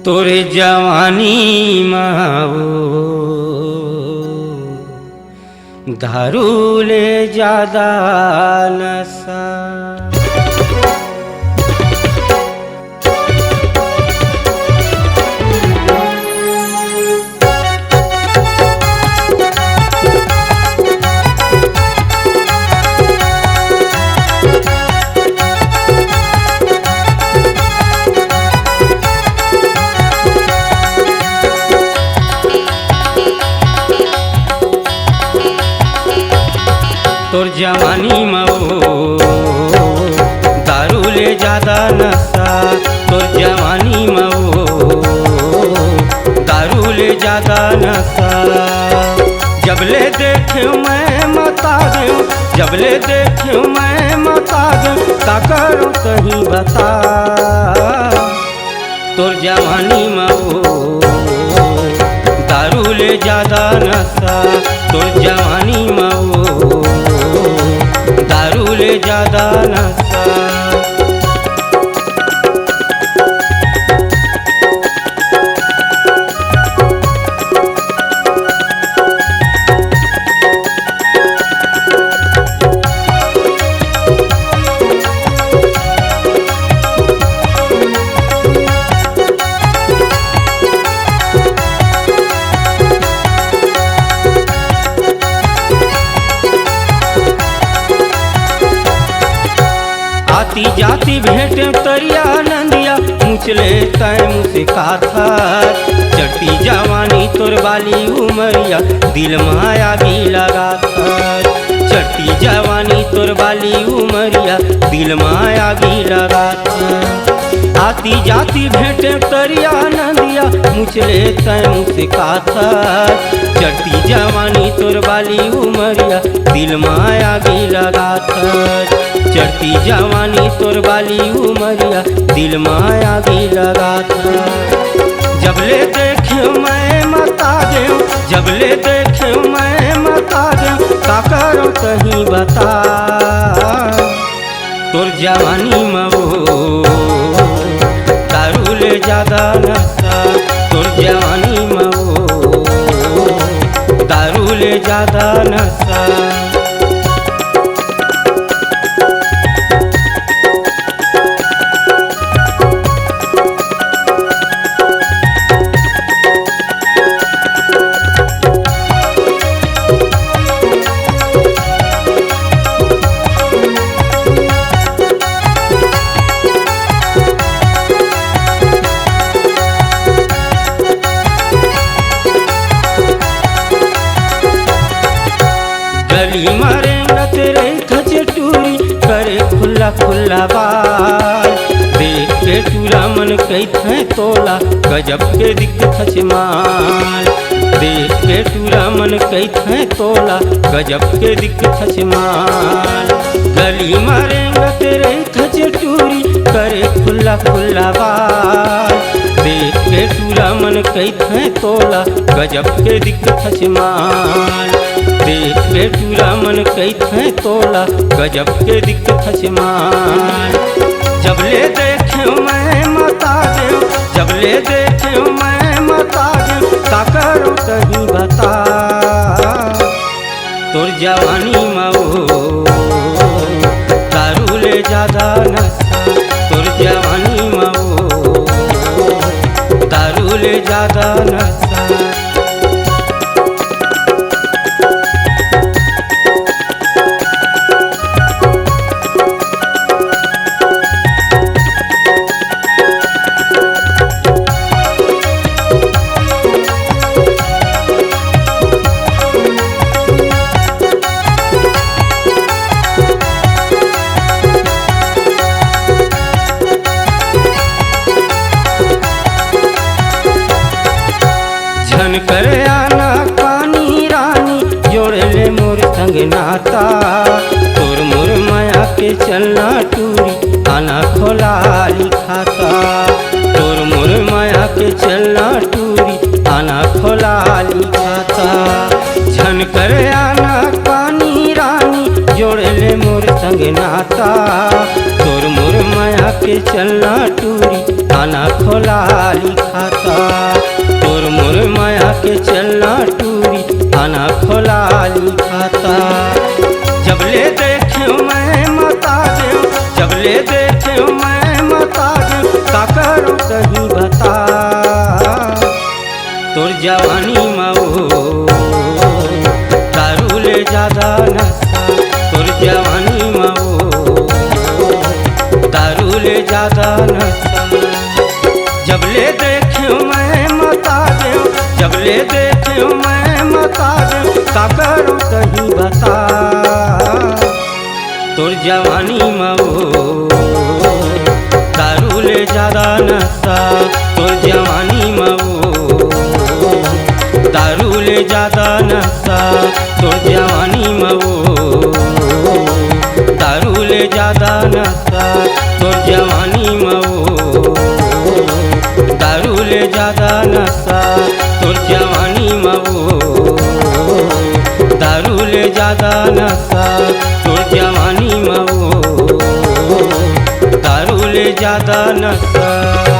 तोरे जवानी माओ दारू ले ज्यादा नशा। तोर जवानी मऊ दारू ले ज्यादा नशा। तोर जवानी मऊ दारू ले ज्यादा नशा। जबले देखूं मैं मता दूं, जबले देखूं मैं मता दूं, का करूं कहीं बता। तोर जवानी मऊ दारू ले ज्यादा नशा। तोर जवानी मऊ दारू ले ज्यादा नशा। आती जाती भेंटे तरिया नंदिया, मुझले तय मुझसे काथर। चढ़ती जवानी तोर बाली उमरिया, दिल माया भी लगा थर। चढ़ती जवानी तोर बाली उमरिया, दिल माया भी लगा थर। आती जाती भेंटे तरिया नंदिया, मुझले तय मुझसे काथर। चढ़ती जवानी तोर बाली उमरिया, दिल माया भी लगा थर। चढ़ती जवानी तोर बाली उमरिया, दिल माया भी लगा था। जबले देखूं मैं मता दूं, जबले देखूं मैं मता दूं, का करूं कहीं बता। तोर जवानी मऊ दारू ले ज्यादा नशा। तोर जवानी मऊ दारू ले ज्यादा नशा। गली मारे तेरे खचटूरी करे खुला खुला बाल। देख के टूरा मन कई थे तोला, गजब के दिख खचमाल। देख के टूरा मन कई थे तोला, गजब के दिख खचमाल। गली मारे तेरे खचटूरी करे खुला खुला बाल। देख के टूरा मन कई थे तोला, गजब के दिख खचमाल। देख के टूरा मन कई थे तोला, गजब के दिख खचमाल। जबले देखूं मैं मता दूं, जबले देखूं मैं मता दूं, का करूं कहीं बता। तोर जवानी मऊ दारू ले ज्यादा नशा। तोर जवानी मऊ दारू ले ज्यादा नशा। झन करे आना कानी रानी, जोड़े ले मोर संग नाता। तोर मोर माया के चलना टूरी, आना खोला लिखाता। तोर मोर माया के चलना टूरी, आना खोला लिखाता। झन करे आना कानी रानी, जोड़े ले मोर संग नाता। तोर मोर माया के चलना टूरी, ताना खोला लिखाता तोर मोर माया के चलना टूरी ताना खोला लिखाता जबले देखे मैं मता दे जबले देखे मैं मता दे का करो कहीं बता तोर जवानी माओ दारू ले ज्यादा नशा तोर जवानी माओ दारू ले ज्यादा नशा जबले देखे मैं मता दे जबले देखे मैं मता दे का करो कहीं बता तोर जवानी माओ दारू ले ज्यादा नशा तोर जवानी माओ दारू ले ज्यादा नशा तोर जवानी माओ दारू ले ज्यादा नशा तोर जवानी माओ दारू ले ज्यादा नशा तोर जवानी माओ दारू ले ज्यादा नशा तोर जवानी माओ दारू ले ज्यादा नशा।